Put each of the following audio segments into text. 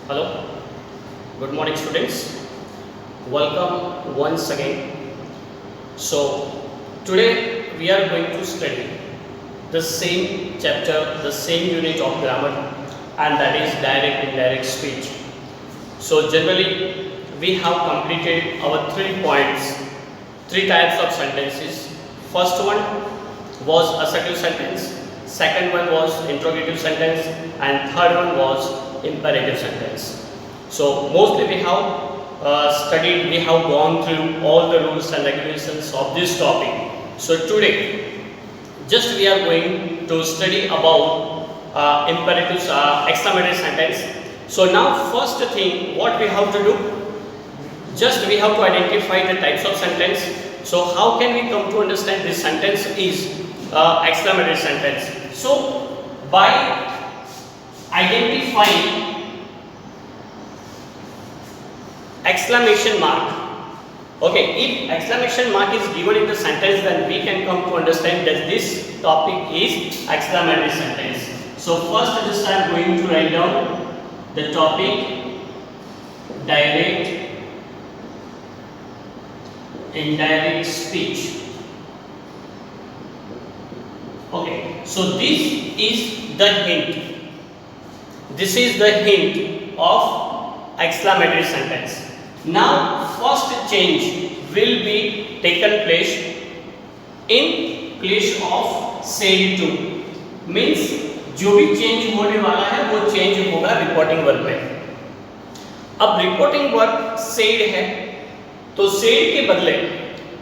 Hello, good morning students. Welcome once again. So, today we are going to study the same chapter, the same unit of grammar, and that is direct indirect speech. So, generally we have completed our 3 points, 3 types of sentences. First one was assertive sentence, second one was interrogative sentence, and third one was imperative sentence. So mostly we have studied, we have gone through all the rules and regulations of this topic. So today, just we are going to study about imperatives, exclamatory sentence. So now first thing, what we have to do, just we have to identify the types of sentence. So how can we come to understand this sentence is exclamatory sentence? So by identifying exclamation mark. Okay, if exclamation mark is given in the sentence, then we can come to understand that this topic is exclamatory sentence. So first just I am going to write down the topic direct indirect speech. Okay, so this is the hint. This is the hint of exclamatory sentence. Now first change will be taken place in place of said to, means जो भी change होने वाला है वो change होगा reporting verb में. अब reporting verb said है, तो सेड के बदले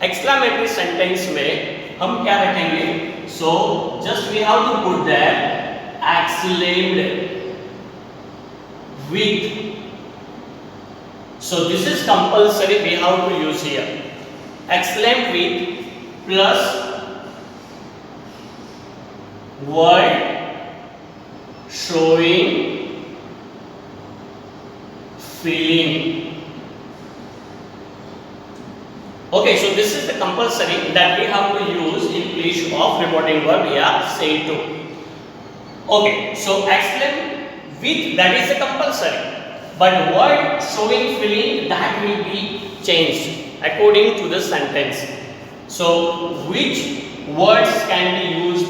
एक्सक्लेमेटरी सेंटेंस में हम क्या रखेंगे? So just we have to put that exclaimed with. So this is compulsory, we have to use here. Exclaimed with plus word showing feeling. Okay, so this is the compulsory that we have to use in place of reporting verb here, say to. Okay, so exclaim with, that is a compulsory, but word showing feeling, that will be changed according to the sentence. So which words can be used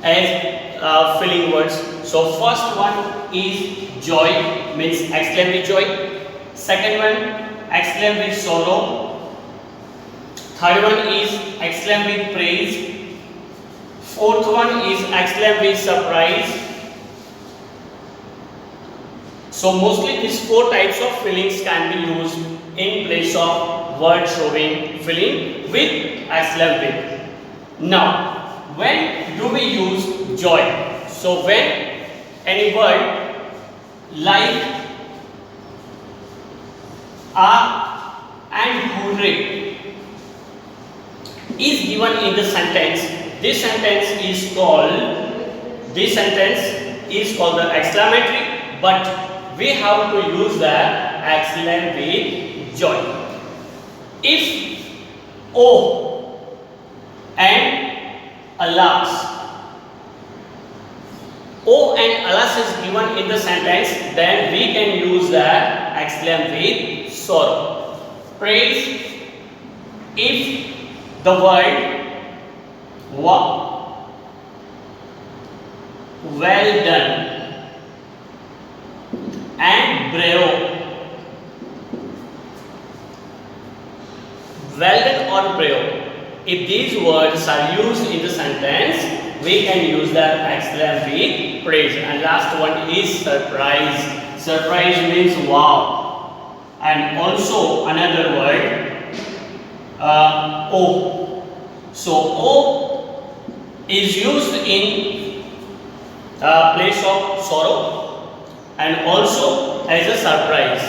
as feeling words? So first one is joy, means exclaim with joy. Second one, exclaim with sorrow. Third one is exclaim with praise. Fourth one is exclaim with surprise. So mostly these 4 types of feelings can be used in place of word showing feeling with exclaim with. Now, when do we use joy? So when any word like and hooray is given in the sentence, this sentence is called the exclamatory, but we have to use the exclaim with joy. If oh and alas, oh and alas is given in the sentence, then we can use the exclaim with sorrow. Praise, if the word well done, and bravo, well done or bravo, if these words are used in the sentence, we can use the exclaim with praise. And last one is surprise. Surprise means wow. And also another word oh. So oh is used in place of sorrow and also as a surprise.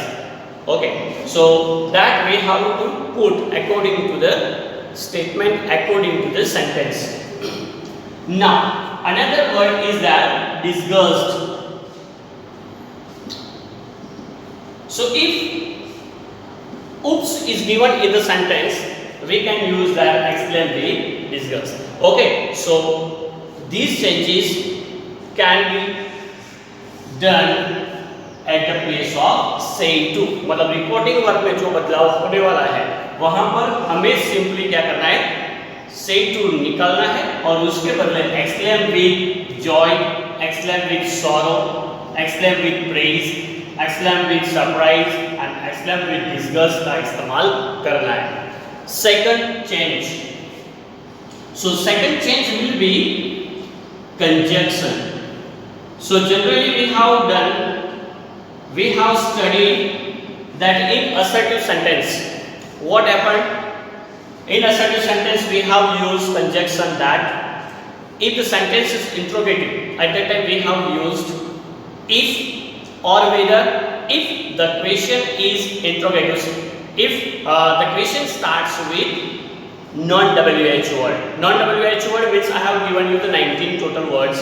Okay, so that we have to put according to the statement, according to the sentence. Now another word is that disgust. So if oops is given in the sentence, we can use that exclaim with disgust. Okay, so these changes can be done at the place of saying to, मतलब reporting verb में जो बदलाव होने वाला है वहां पर हमें सिंपली क्या करना है, से टू निकालना है और उसके बदले exclaim with joy, exclaim with sorrow, exclaim with praise, exclaim with surprise and exclaim with disgust का इस्तेमाल करना है। Second change, so second change will be conjunction. So generally we have studied that in assertive sentence what happened in assertive sentence we have used conjunction, that if the sentence is interrogative at that time we have used if or whether. If the question is interrogative, if the question starts with non-WH word. Non-WH word means I have given you the 19 total words.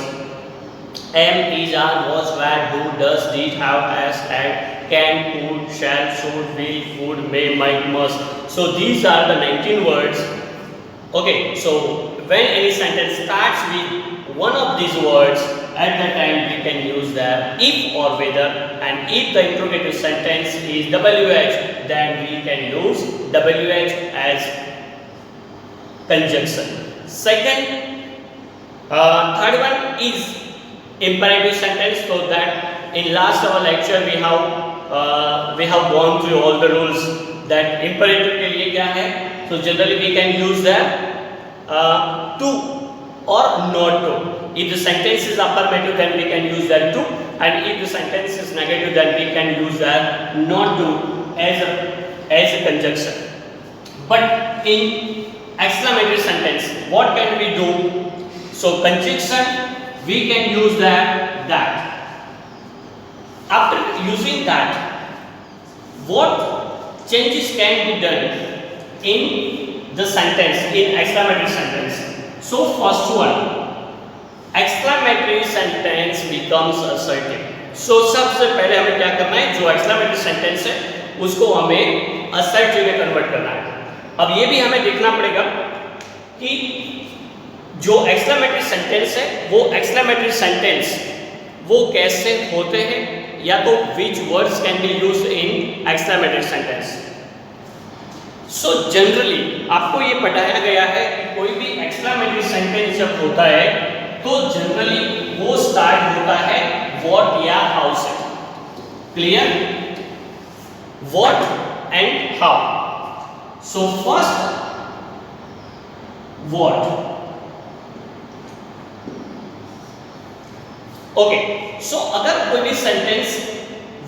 Am, is, are, was, were, do, does, did, have, has, had, can, could, shall, should, will, would, may, might, must. So these are the 19 words. Okay, so when any sentence starts with one of these words, at that time we can use the if or whether, and if the interrogative sentence is WH, then we can use WH as conjunction. Second, third one is imperative sentence. So that in last our lecture we have gone through all the rules that imperative के लिए क्या है. So generally we can use the to or not to. If the sentence is affirmative, then we can use that to, and if the sentence is negative, then we can use that not to as a conjunction. But in exclamatory sentence, what can we do? So conjunction we can use that. After using that, what changes can be done in the sentence, in exclamatory sentence? So first one, exclamatory sentence becomes assertive. So सबसे पहले हमें क्या करना है, जो exclamatory sentence है उसको हमें assertive में कन्वर्ट करना है. अब ये भी हमें देखना पड़ेगा कि जो एक्सक्लेमेटरी सेंटेंस है वो एक्सक्लेमेटरी सेंटेंस वो कैसे होते हैं, या तो विच words can be used in exclamatory sentence. So generally आपको ये बताया गया है कि कोई भी एक्सक्लेमेटरी सेंटेंस जब होता है तो जनरली वो स्टार्ट होता है व्हाट या हाउ से. Clear? What and how. So first, what? Okay. So अगर कोई भी सेंटेंस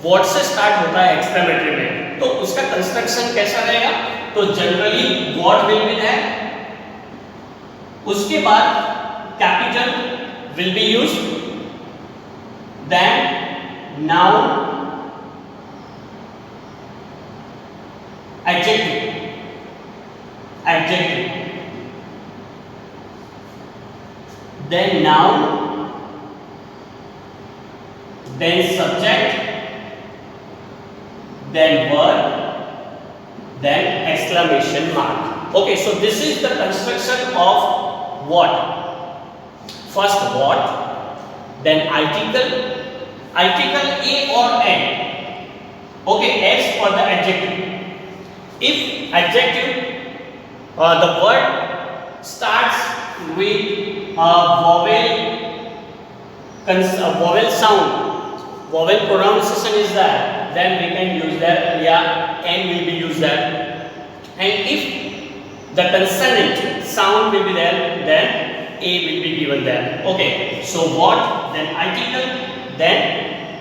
what से स्टार्ट होता है एक्सक्लेमेटरी में, तो उसका कंस्ट्रक्शन कैसा रहेगा? तो generally what will be there. उसके बाद capital will be used. Then noun, adjective. Then noun, then subject, then verb, then exclamation mark. Okay, so this is the construction of what. First what, then article a or an. Okay, as for the adjective. If adjective the word starts with a vowel sound, vowel pronunciation is there, then we can use that, yeah, n will be used there. And if the consonant sound will be there, then a will be given there. Okay, so what, then article, then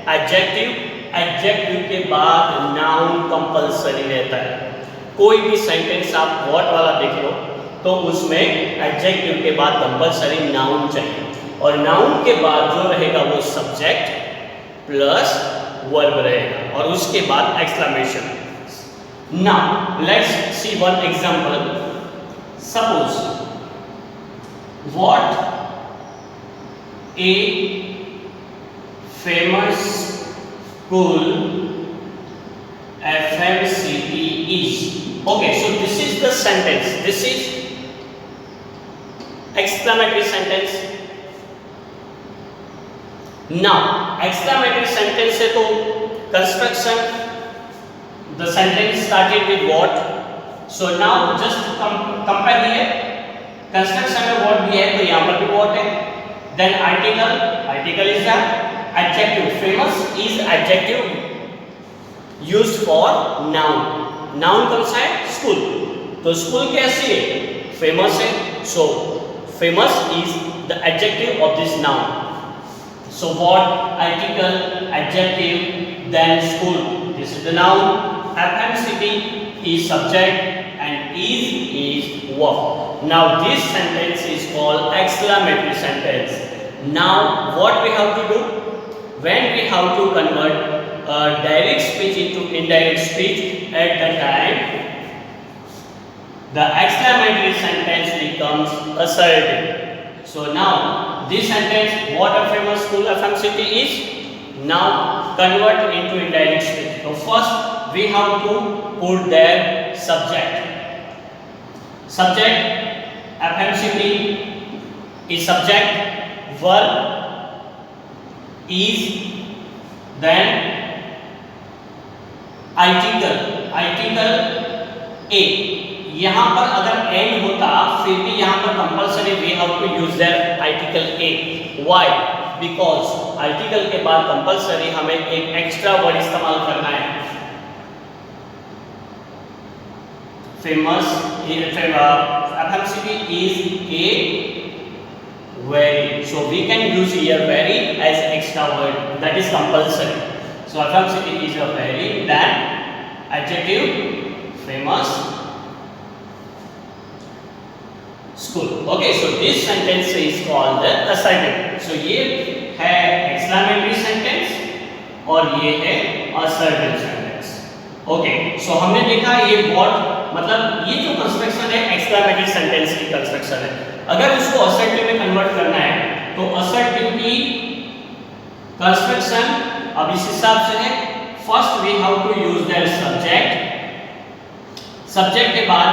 adjective. Adjective के बाद noun compulsory रहता है. कोई भी sentence आप what वाला देख लो तो उसमें एडजेक्टिव के बाद कंपल्सरी नाउन चाहिए, और नाउन के बाद जो रहेगा वो सब्जेक्ट प्लस वर्ब रहेगा, और उसके बाद exclamation. Now let's see one example. Suppose what a famous school FMCG is. Okay, so this is the sentence. This is exclamatory sentence. Now exclamatory sentence है तो construction, the sentence started with what? So now just compare here. Construction में what भी है तो यहाँ पर भी what है. Then article is the adjective. Famous is adjective used for noun. Noun कौन सा है? School. तो school कैसी है? Famous है. So famous is the adjective of this noun. So what? Article, adjective, then school. This is the noun. FMCP is subject and is verb. Now this sentence is called exclamatory sentence. Now what we have to do? When we have to convert a direct speech into indirect speech, at that time the exclamatory sentence becomes assertive. So now this sentence, what a famous school FMCP is, now convert into indirect speech. So first we have to put their subject. Subject FMCP is subject, verb is, then article a. यहाँ पर अगर and होता फिर भी यहाँ पर compulsory we have to use their article a. Why? Because article के बाद कंपल्सरी हमें एक एक्स्ट्रा वर्ड इस्तेमाल करना है. Famous FMCP is a very, so we can use here very as extra word, that is compulsory. So FMCP is a very, then adjective famous school. Okay, so this sentence is called the assertive. So ये है exclamatory sentence और ये है assertive sentence. Okay, so हमने देखा ये what, मतलब ये जो कंस्ट्रक्शन है exclamatory sentence की कंस्ट्रक्शन है. अगर उसको assertive में कन्वर्ट करना है तो assertive की कंस्ट्रक्शन अब इस हिसाब से है. First we have to use their subject. Subject के बाद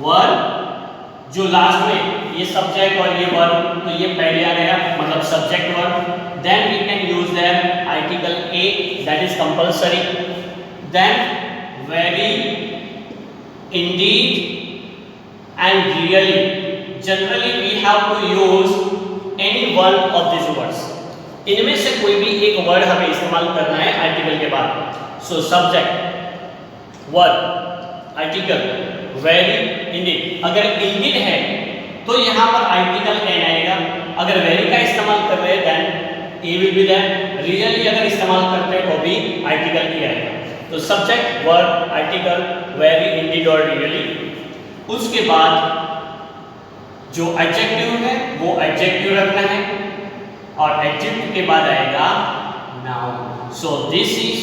वर्ब, जो लास्ट में ये सब्जेक्ट और ये वर्ब, तो ये पहले आ गया मतलब subject verb. Then we can use their article a, that is compulsory. Then very, indeed and really. Generally we have to use any one of this words. इनमें से कोई भी एक वर्ड हमें इस्तेमाल करना है आर्टिकल के बाद. सो subject, verb, article, very, Indeed. अगर इंडीड है तो यहाँ पर आर्टिकल एन आएगा. अगर वेरी का इस्तेमाल कर रहे हैं then a will be there. Really अगर इस्तेमाल करते हैं तो भी आर्टिकल ई आएगा. तो subject, verb, article, very, Indeed और रियली. उसके बाद जो एडजेक्टिव है वो एडजेक्टिव रखना है और एडजेक्टिव के बाद आएगा noun. So this is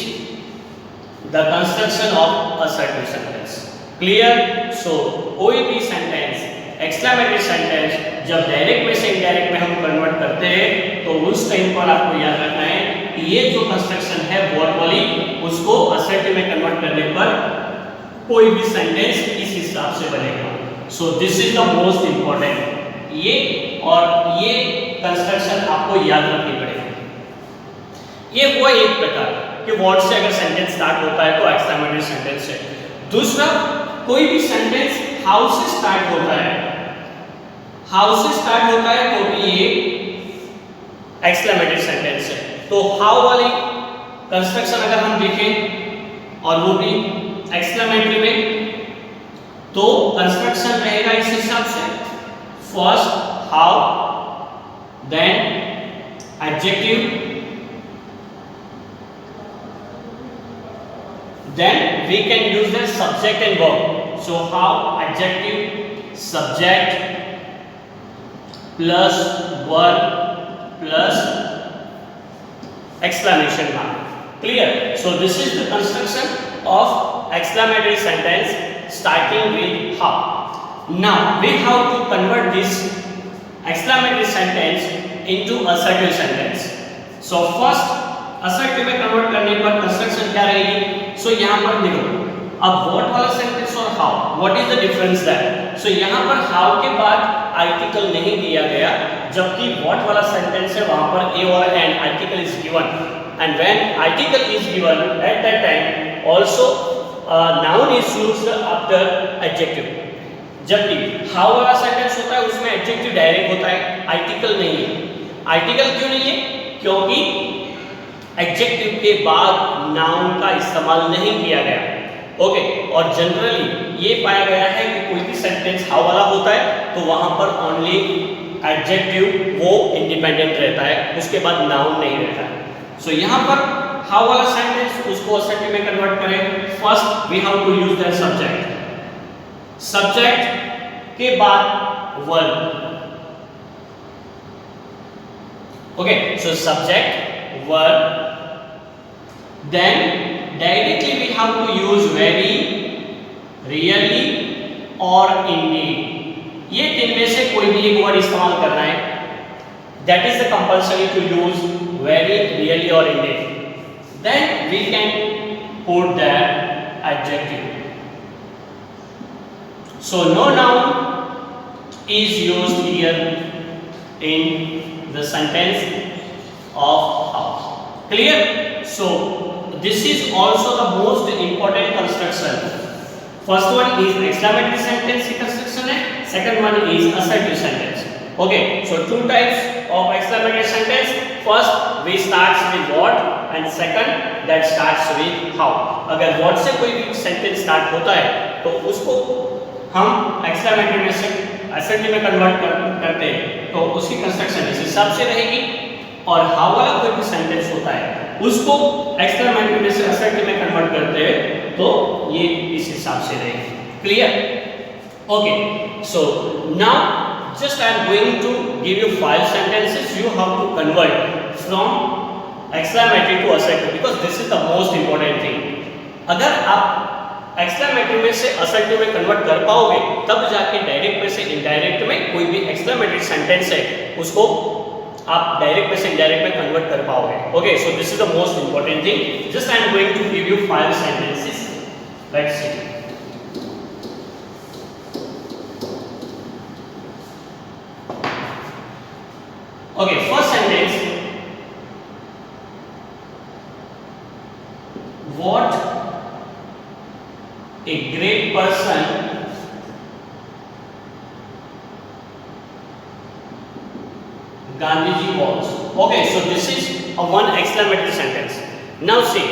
the construction of assertive sentence. Clear? So कोई भी सेंटेंस, एक्सक्लेमेटरी सेंटेंस जब डायरेक्ट में से इनडायरेक्ट में हम कन्वर्ट करते हैं तो उस टाइम पर आपको याद रखना है कि ये जो कंस्ट्रक्शन है वर्ब वाली, उसको असर्टिव में कन्वर्ट करने पर कोई भी सेंटेंस इस हिसाब से बनेगा. सो this is the most important. ये और ये कंस्ट्रक्शन आपको याद रखनी पड़ेगी. ये हुआ एक प्रकार कि वर्ड से अगर सेंटेंस स्टार्ट होता है तो एक्सक्लेमेटरी सेंटेंस है. दूसरा, कोई भी सेंटेंस हाउ से स्टार्ट होता है, हाउ से स्टार्ट होता है तो भी ये एक्सक्लेमेटरी सेंटेंस है. तो हाउ वाली कंस्ट्रक्शन अगर हम देखें और वो भी एक्सक्लेमेटरी में, तो कंस्ट्रक्शन रहेगा इस हिसाब से. First how, then adjective, then we can use the subject and verb. So how, adjective, subject plus verb plus exclamation mark. Clear? So this is the construction of exclamatory sentence starting with how. Now we have to convert this exclamatory sentence into assertive sentence. So first assertive में convert करने पर construction क्या रहेगी? सो यहाँ पर देखो, अब what वाला सेंटेंस और how, what is the difference that? So यहाँ पर हाउ के बाद आर्टिकल नहीं दिया गया, जबकि व्हाट वाला सेंटेंस है वहां पर ए और an article is given. and when article is given at that time also noun is used after adjective. जबकि हाउ वाला सेंटेंस होता है उसमें एडजेक्टिव डायरेक्ट होता है, आर्टिकल नहीं है। आर्टिकल क्यों नहीं है? क्योंकि एडजेक्टिव के बाद नाउन का इस्तेमाल नहीं किया गया। ओके, और जनरली ये पाया गया है कि कोई भी सेंटेंस हाउ वाला होता है तो वहां पर ओनली एडजेक्टिव वो इंडिपेंडेंट रहता है, उसके बाद नाउन नहीं रहता है। सो यहाँ पर हाउ वाला सेंटेंस उसको असर्टिव में कन्वर्ट करें। First we have to use that subject, subject के बाद verb. Okay, so subject verb, then directly we have to use very, really और इंडीड। ये तीन में से कोई भी एक वर्ड इस्तेमाल करना है। That is the compulsory to use very, really और indeed. Then we can put that adjective. So no noun is used here in the sentence of house. Clear? So this is also the most important construction. First one is exclamatory sentence construction है, second one is assertive sentence. Okay, so two types of exclamatory sentence. First we starts with what and second that starts with how. अगर what से कोई भी sentence start होता है तो उसको हम एक्सक्लेमेटरी में से असर्टिव में कन्वर्ट करते हैं तो उसकी कंस्ट्रक्शन इस हिसाब से रहेगी, और हाउ वाला कोई भी सेंटेंस होता है उसको एक्सक्लेमेटरी में से असर्टिव में कन्वर्ट करते हैं तो ये इस हिसाब से रहेगी। Clear? Okay, so now just I am going to give you 5 sentences you have to convert from exclamatory to assertive because this is the most important thing. अगर आप एक्सक्लेमेटरी में से असर्टिव में कन्वर्ट कर पाओगे तब जाके डायरेक्ट में से इनडायरेक्ट में कोई भी एक्सक्लेमेटरी सेंटेंस है उसको आप डायरेक्ट में से इनडायरेक्ट में कन्वर्ट कर पाओगे। Okay, so this is the most important thing. Just I am going to give you 5 sentences. Let's see. Okay, first sentence, what a great person Gandhiji was. Okay, so this is a one exclamatory sentence. Now see,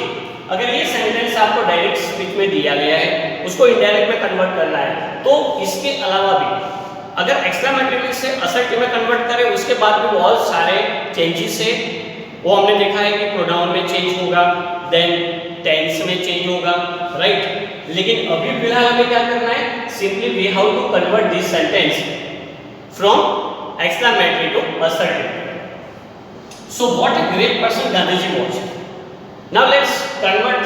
अगर ये sentence आपको direct speech में दिया गया है उसको indirect में convert करना है तो इसके अलावा भी अगर एक्सक्लेमेटरी में से असर्टिव में कन्वर्ट करें उसके बाद भी बहुत सारे चेंजेस है। वो हमने देखा है कि प्रोनाउन में चेंज होगा, देन टेंस में चेंज होगा, राइट? लेकिन अभी फिलहाल हमें क्या करना है? Simply we have to convert this sentence from exclamatory to assertive. So what a great person Gandhiji was. Now let's convert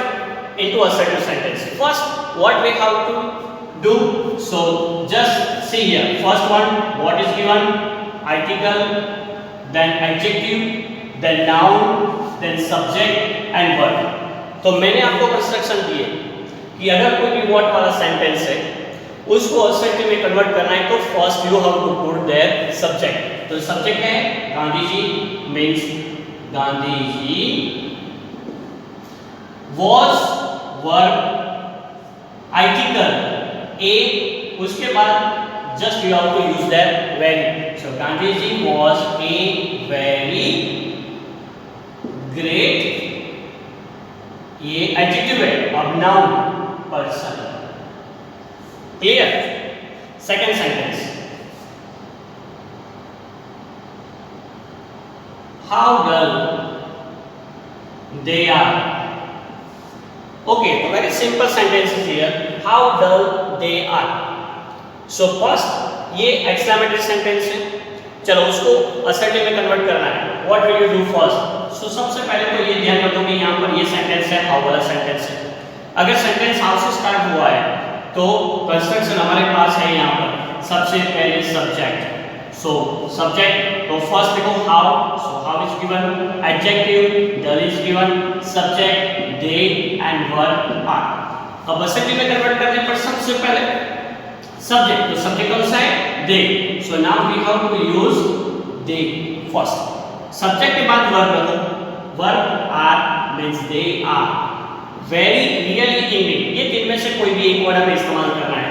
into assertive sentence. First what we have to do, so just see here, first one what is given, article, then adjective, then noun, then subject and verb. तो मैंने आपको construction दी है कि अगर कोई भी what वाला sentence है उसको असर्टिव में कन्वर्ट करना है तो first you have to put their subject. तो सब्जेक्ट है Gandhi ji, means Gandhi ji, was verb, article a, उसके बाद just you have to use that very. So Gandhi ji was a very great, ये एडजेक्टिव है, अब noun person. Clear? Second sentence, how dull they are. Okay, तो very simple sentence is here, how dull they are. So first ये exclamatory sentence है, चलो उसको assertive में convert करना है। What will you do first? So सबसे पहले तो ये ध्यान रखो कि यहाँ पर ये सेंटेंस है हाउ वाला सेंटेंस है। अगर सेंटेंस हाउ से स्टार्ट हुआ है तो कंस्ट्रक्शन हमारे पास है यहाँ पर सबसे पहले सब्जेक्ट। सो सब्जेक्ट, तो फर्स्ट देखो how, so how is given, adjective, dull is given, subject, they and verb are. अब असर्टिव में कन्वर्ट करने पर सबसे पहले सब्जेक्ट, तो सब्जेक्ट कौन सा है? They. So now we have to use they first. Subject के बाद वर्ब रखो, verb are means they are, very, really, इनली, ये तीन में से कोई भी एक वर्ड हमें इस्तेमाल करना है।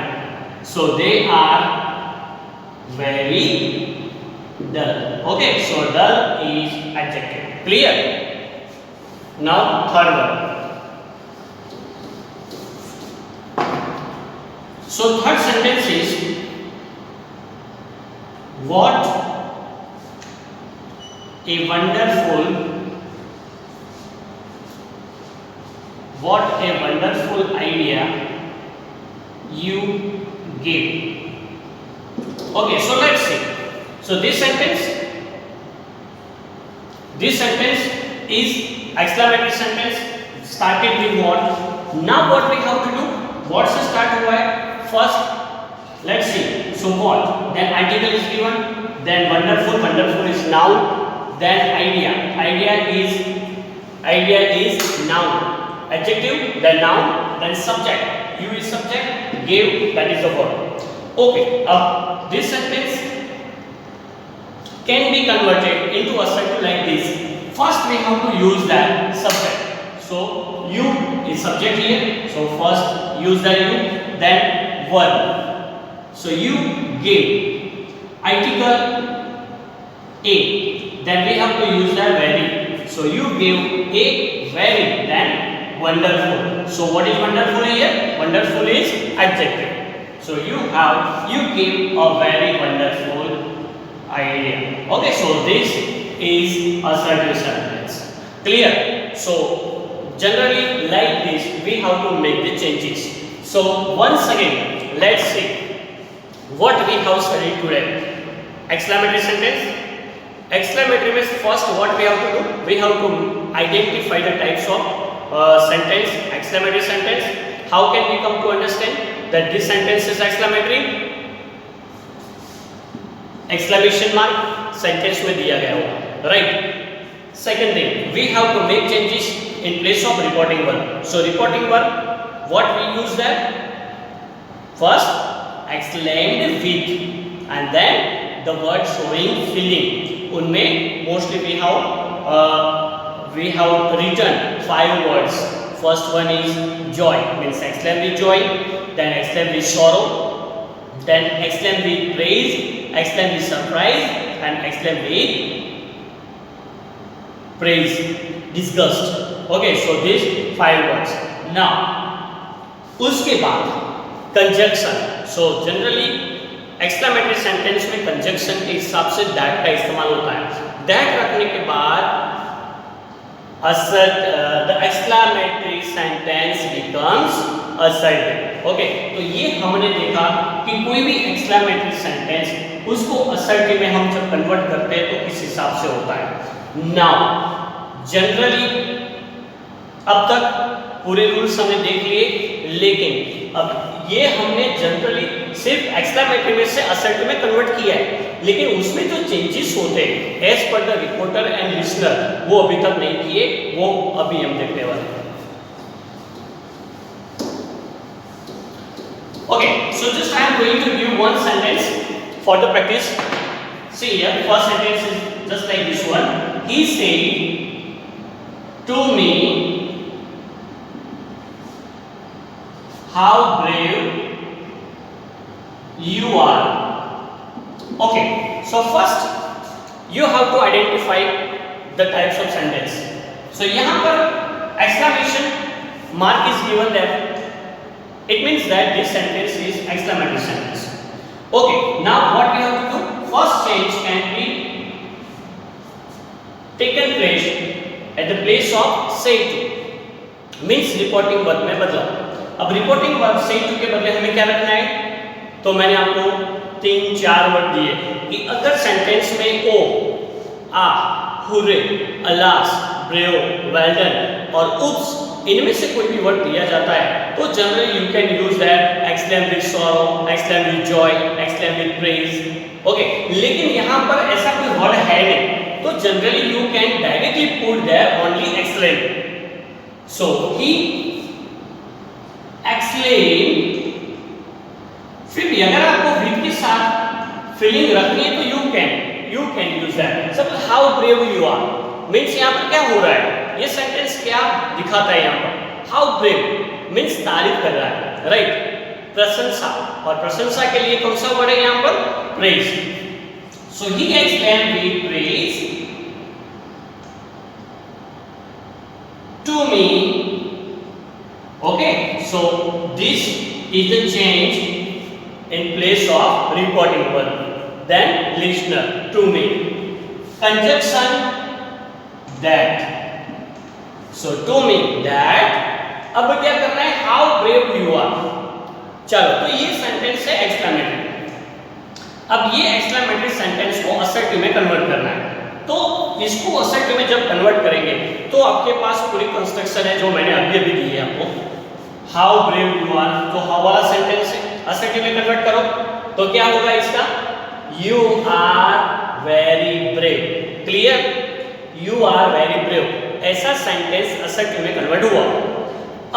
So they are very dull. Okay, so dull is adjective. Clear? Now third one. So third sentence is what a wonderful idea you gave. Okay, so let's see. So this sentence is exclamatory sentence, started with what. Now what we have to do, what से start हुआ है, first let's see. So what, then article is given, then wonderful is noun, then idea is noun, adjective then noun, then subject, you is subject, gave that is the verb. Okay, this sentence can be converted into a sentence like this. First we have to use that subject. So you is subject here, so first use the you, then verb. So you gave, article a, then we have to use the very. So you gave a very, then wonderful. So what is wonderful here? Wonderful is adjective. So you gave a very wonderful idea. Okay, so this is assertive sentence. Clear? So generally like this we have to make the changes. So once again let's see what we have studied today. Exclamatory sentence. Exclamatory means first what we have to do, we have to identify the types of sentence. Exclamatory sentence, how can we come to understand that this sentence is exclamatory? Exclamation mark sentence में दिया गया होगा, right? Second thing, we have to make changes in place of reporting verb. So reporting verb, what we use there? First, exclaimed with, and then the word showing feeling. उनमें mostly we have written 5 words. First one is joy, means exclaim with joy, then exclaim with sorrow, then exclaim with praise, exclaim with surprise, and exclaim with praise, disgust. Okay, so these 5 words. Now उसके बाद conjunction. So generally exclamatory sentence में conjunction के हिसाब से that का इस्तेमाल होता है. That रखने के बाद the exclamatory sentence becomes assertive. Okay, तो ये हमने देखा कि कोई भी exclamatory sentence उसको assertive में हम जब convert करते हैं तो किस हिसाब से होता है. Now generally अब तक पूरे रूल्स हमने देख लिए, लेकिन अब ये हमने जनरली सिर्फ एक्सक्लेमेटरी में से असर्टिव में कन्वर्ट किया है, लेकिन उसमें जो चेंजेस होते हैं as per the reporter and listener वो अभी तक नहीं किए, वो अभी हम देखने वाले हैं. Okay, so just I am going to give one sentence for the practice. See here, first sentence is just like this one. He said to me, how brave you are. Okay, so first you have to identify the types of sentence. So यहाँ पर exclamation mark is given there. It means that this sentence is exclamatory sentence. Okay, now what we have to do? First change can be taken place at the place of say to, means reporting verb में बदला. अब reporting verb say to के बदले हमें क्या रखना है? तो मैंने आपको 3-4 वर्ड दिए कि अगर सेंटेंस में oh, ah, hurray, alas, brave, well done और उप्स इनमें से कोई भी वर्ड दिया जाता है तो generally you can use that exclaim with sorrow, exclaim with joy, exclaim with praise. Okay, लेकिन यहाँ पर ऐसा कोई वर्ड है नहीं, तो generally you can directly put their only exclaim. So he exclaim. फिर भी अगर आपको विद के साथ फीलिंग रखनी है तो you can use that. Suppose how brave you are means यहाँ पर क्या हो रहा है? क्या दिखाता है यहाँ पर? हाउ ब्रेव मीन्स तारीफ कर रहा है, राइट? प्रशंसा, और प्रशंसा के लिए कौन सा वर्ड है यहाँ पर? Praise. So he explain with praise to me. Okay, so this is the change in place of reporting verb, then listener to me. Conjunction that. So to me that. अब क्या करना है? How brave you are. चलो, तो ये sentence है exclamatory. अब ये एक्सक्लेमेटरी सेंटेंस को असर्टिव में कन्वर्ट करना है. तो इसको असर्टिव में जब कन्वर्ट करेंगे तो आपके पास पूरी कंस्ट्रक्शन है जो मैंने अभी अभी दी है आपको. हाउ ब्रेव यू आर, तो हाउ वाला सेंटेंस है, असर्टिव में कन्वर्ट करो तो क्या होगा इसका? You are very brave. Clear? You are very brave, ऐसा सेंटेंस असर्टिव में कन्वर्ट हुआ.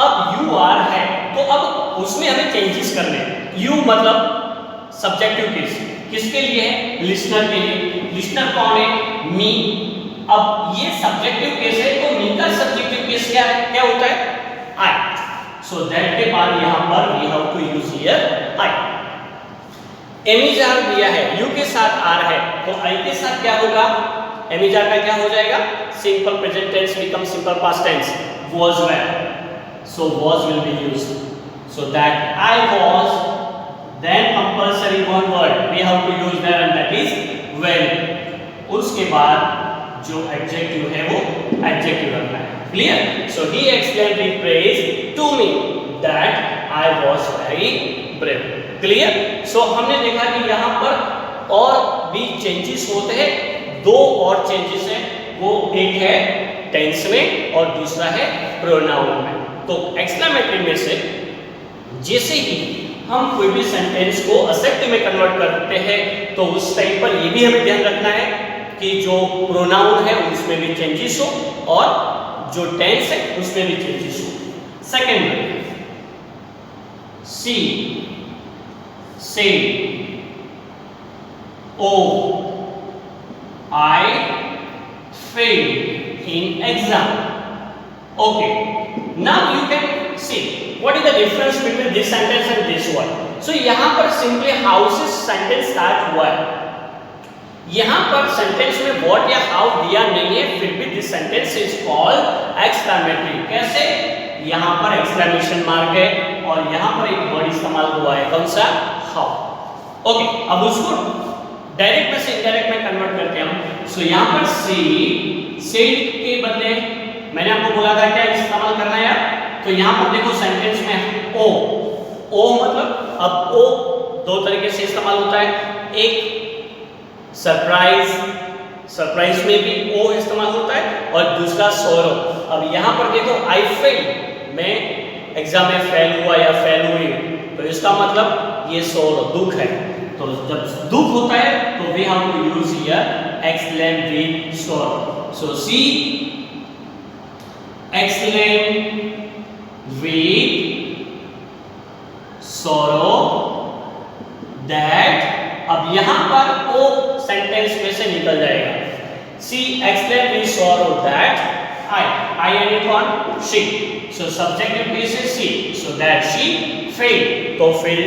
अब यू आर है तो अब उसमें हमें चेंजेस करने हैं. यू मतलब सब्जेक्टिव केस, किसके लिए है? लिसनर के लिए. लिसनर कौन है? मी. अब ये सब्जेक्टिव केस है तो मी का सब्जेक्टिव केस क्या है? क्या होता है? आई. So that के बाद यहाँ पर we have to use here I. एमिजार दिया है, you के साथ आर है, तो I के साथ क्या होगा? एमिजार का क्या हो जाएगा? Simple present tense become simple past tense. Was were. So was will be used. So that I was, then compulsory one word we have to use there and that is when. उसके बाद जो adjective है वो adjective रखना है. Clear? So he explained with praise to me that I was very brave. Clear? So हमने देखा कि यहाँ पर और भी चेंजेस होते हैं. दो और चेंजेस हैं, वो एक है टेंस में और दूसरा है प्रोनाउन में. तो एक्सक्लेमेटरी में से जैसे ही हम कोई भी सेंटेंस को असर्टिव में कन्वर्ट करते हैं तो उस टाइम पर ये भी हमें ध्यान रखना है कि जो प्रोनाउन है उसमें भी चेंजेस हो और जो टेंस है उसमें भी चेंजेस हो. Second, see, say, oh, I fail in exam. Okay, now you can see what is the difference between this sentence and this one. So यहां पर सिंपली हाउ से सेंटेंस स्टार्ट हुआ है. यहां पर सेंटेंस में व्हाट या हाउ दिया नहीं है, फिर भी this sentence is called exclamatory. कैसे? यहां पर एक्सक्लेमेशन मार्क है और यहां पर एक वर्ड इस्तेमाल हुआ है, कौन सा? हाउ. ओके, अब उसको डायरेक्ट में से इनडायरेक्ट में कन्वर्ट करते हैं हम. सो यहां पर सी, सेड के बदले मैंने आपको बोला था क्या इस्तेमाल करना है यार. तो यहां पर देखो सेंटेंस में ओ, ओ मतलब अब ओ दो तरीके से इस्तेमाल होता है. एक सरप्राइज, सरप्राइज में भी ओ इस्तेमाल होता है और दूसरा सोरो. अब यहाँ पर देखो आई फेल, मैं एग्जाम में फेल हुआ या फेल हुई, तो इसका मतलब ये सोरो दुख है. तो जब दुख होता है तो we have to use here exclaim with sorrow. So she exclaim with sorrow that. अब यहां पर ओ सेंटेंस में से निकल जाएगा. She explain with sorrow that I यानी कौन? शी. सो सब्जेक्टिव केस है she. So that she fell, तो फेल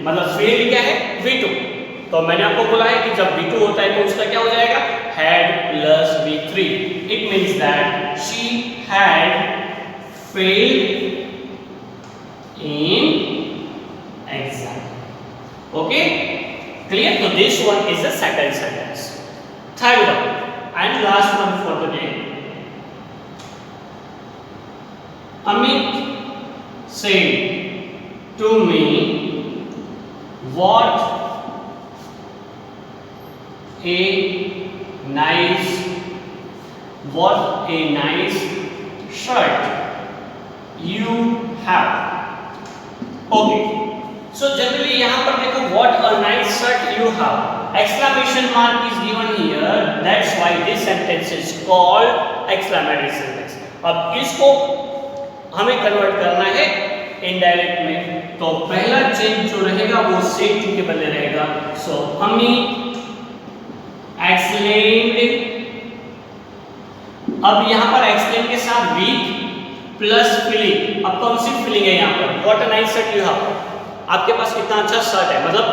मतलब फेल क्या है? V2. तो मैंने आपको बोला है कि जब V2 होता है तो उसका क्या हो जाएगा? Had plus V3. It means that she had failed in exam. Okay, clear? So this one is the second sentence. Third one and last one for the day. Amit said to me, what a nice shirt you have. Okay. So generally यहाँ पर देखो what a nice shirt you have. Exclamation mark is given here. That's why this sentence is called exclamatory sentence. अब इसको हमें convert करना है indirect में. तो पहला चेंज जो रहेगा वो सेड टू के बदले रहेगा. सो अमित exclaimed. अब यहाँ पर exclaim के साथ with प्लस फीलिंग। अब कौन सी फीलिंग है यहाँ पर? What a nice shirt you have, आपके पास कितना अच्छा शर्ट है, मतलब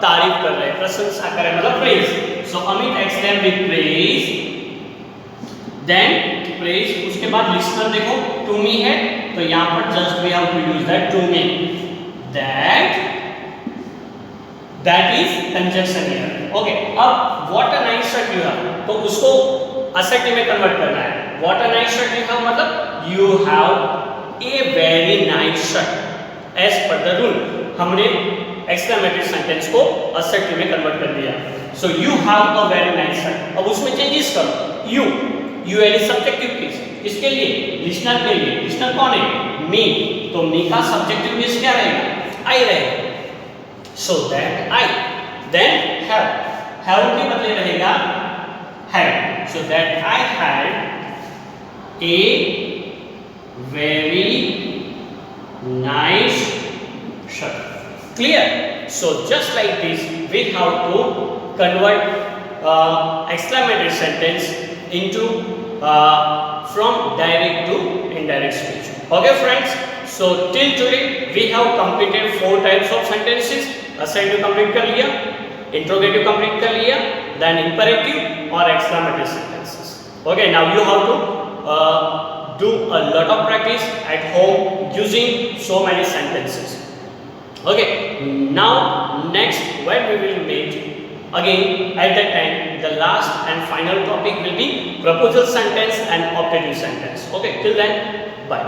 तारीफ कर रहे हैं, प्रशंसा कर रहे हैं, मतलब praise. So Amit exclaim with praise, then praise, उसके बाद लिसनर देखो टू मी है, तो यहाँ पर just we have to use that to me, that is conjunction here. Okay, अब what a nice shirt you have, तो उसको असर्टिव में कन्वर्ट करना है। What a nice shirt you have मतलब you have a very nice shirt. As per the rule हमने exclamatory sentence को assertive में कन्वर्ट कर दिया। So you have a very nice shirt. अब उसमें चेंजेस करो, यू एल सब्जेक्टिव केस, किसके लिए? लिसनर के लिए। लिसनर कौन है? मी, तो मी का सब्जेक्टिव केस क्या रहेगा? आई रहेगा। So that I, then have के बदले रहेगा had. So that I had a very nice shirt. Clear? So just like this we have to convert exclamatory sentence into from direct to indirect speech. Okay friends, so till today we have completed 4 types of sentences. Assertive complete कर लिया, interrogative complete कर लिया, then imperative और exclamatory sentences. Okay, now you have to do a lot of practice at home using so many sentences. Okay, now next when we will meet again at that time, the last and final topic will be proposal sentence and optative sentence. Okay, till then, bye.